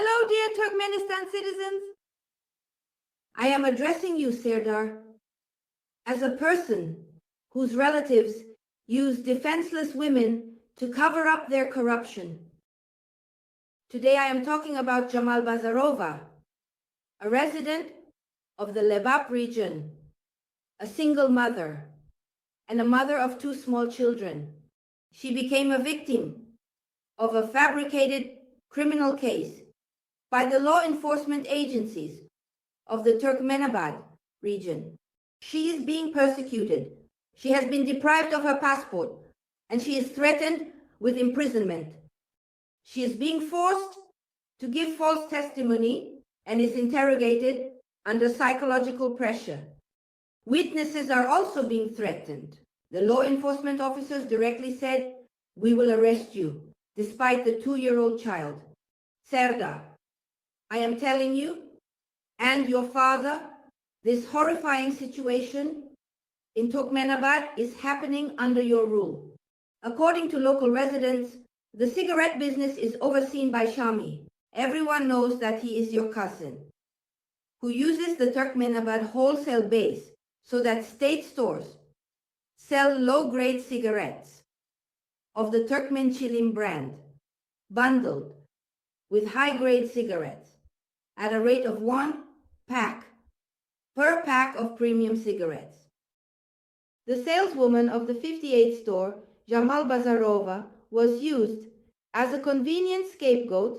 Hello, dear Turkmenistan citizens. I am addressing you, Serdar, as a person whose relatives use defenseless women to cover up their corruption. Today I am talking about Jamal Bazarova, a resident of the Lebap region, a single mother, and a mother of 2 small children. She became a victim of a fabricated criminal case by the law enforcement agencies of the Turkmenistan region. She is being persecuted. She has been deprived of her passport, and she is threatened with imprisonment. She is being forced to give false testimony and is interrogated under psychological pressure. Witnesses are also being threatened. The law enforcement officers directly said, "We will arrest you," despite the 2-year-old child. Serdar, I am telling you, and your father, this horrifying situation in Turkmenistan is happening under your rule. According to local residents, the cigarette business is overseen by Shami. Everyone knows that he is your cousin, who uses the Turkmenistan wholesale base so that state stores sell low-grade cigarettes of the Turkmen Chilim brand, bundled with high-grade cigarettes at a rate of 1 pack per pack of premium cigarettes. The saleswoman of the 58 store, Jamal Bazarova, was used as a convenient scapegoat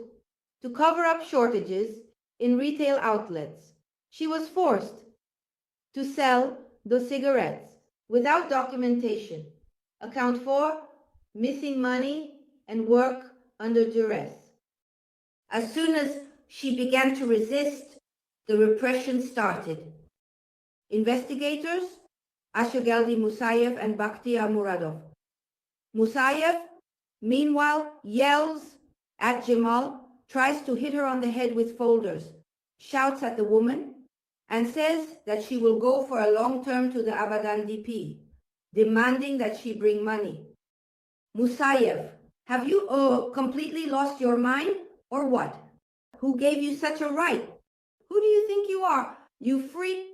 to cover up shortages in retail outlets. She was forced to sell those cigarettes without documentation, account for missing money, and work under duress. As soon as she began to resist, the repression started. Investigators, Ashogeldi Musayev and Bakhtiar Muradov. Musayev, meanwhile, yells at Jamal, tries to hit her on the head with folders, shouts at the woman, and says that she will go for a long term to the Abadan DP, demanding that she bring money. Musayev, have you completely lost your mind, or what? Who gave you such a right? Who do you think you are, you freak?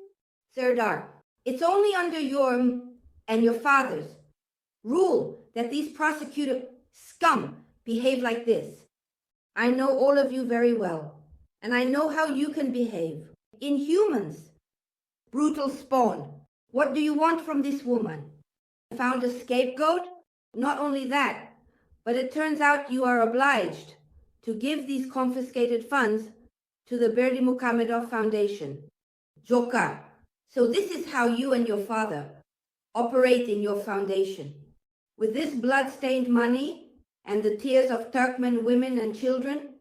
Serdar, it's only under your and your father's rule that these prosecutor scum behave like this. I know all of you very well, and I know how you can behave. Inhumans, brutal spawn. What do you want from this woman? Found a scapegoat? Not only that, but it turns out you are obliged to give these confiscated funds to the Berdymukhamedov Foundation. Joker. So this is how you and your father operate in your foundation. With this blood-stained money and the tears of Turkmen women and children,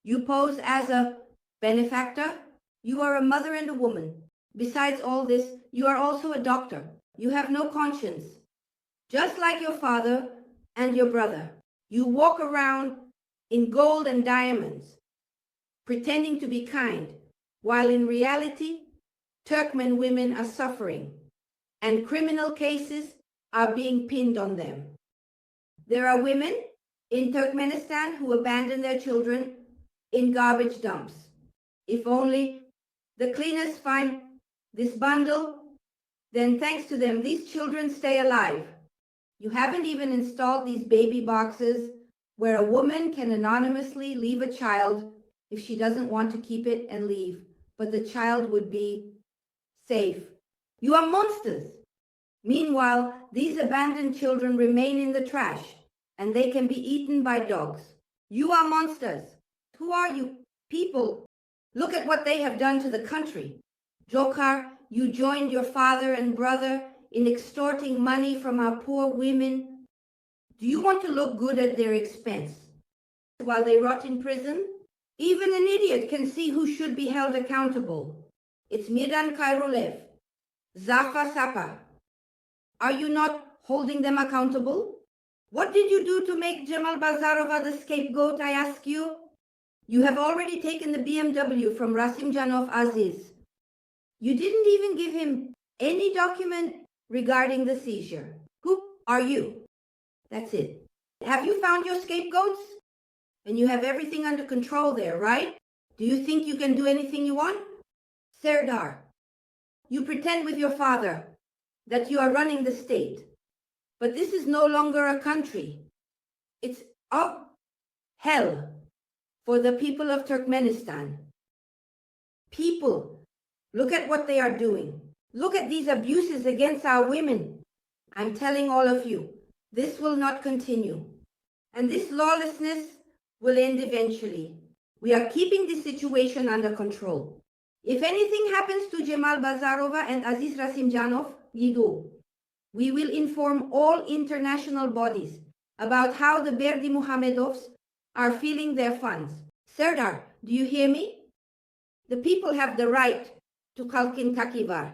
you pose as a benefactor. You are a mother and a woman. Besides all this, you are also a doctor. You have no conscience. Just like your father and your brother, you walk around in gold and diamonds, pretending to be kind, while in reality, Turkmen women are suffering, and criminal cases are being pinned on them. There are women in Turkmenistan who abandon their children in garbage dumps. If only the cleaners find this bundle, then thanks to them, these children stay alive. You haven't even installed these baby boxes where a woman can anonymously leave a child if she doesn't want to keep it and leave, but the child would be safe. You are monsters. Meanwhile, these abandoned children remain in the trash and they can be eaten by dogs. You are monsters. Who are you people? Look at what they have done to the country. Jokar, you joined your father and brother in extorting money from our poor women. Do you want to look good at their expense while they rot in prison? Even an idiot can see who should be held accountable. It's Mirdan Kairolev, Zafa Sapa. Are you not holding them accountable? What did you do to make Jamal Bazarova the scapegoat, I ask you? You have already taken the BMW from Rasimjanov Aziz. You didn't even give him any document regarding the seizure. Who are you? That's it. Have you found your scapegoats? and you have everything under control there, right? Do you think you can do anything you want? Serdar, you pretend with your father that you are running the state, but this is no longer a country. It's hell for the people of Turkmenistan. People, look at what they are doing. Look at these abuses against our women. I'm telling all of you, this will not continue. And this lawlessness will end eventually. We are keeping the situation under control. If anything happens to Cemal Bazarova and Aziz Rasimjanov, we will inform all international bodies about how the Berdymukhamedovs are feeling their funds. Serdar, do you hear me? The people have the right to Kalkin Kakivar.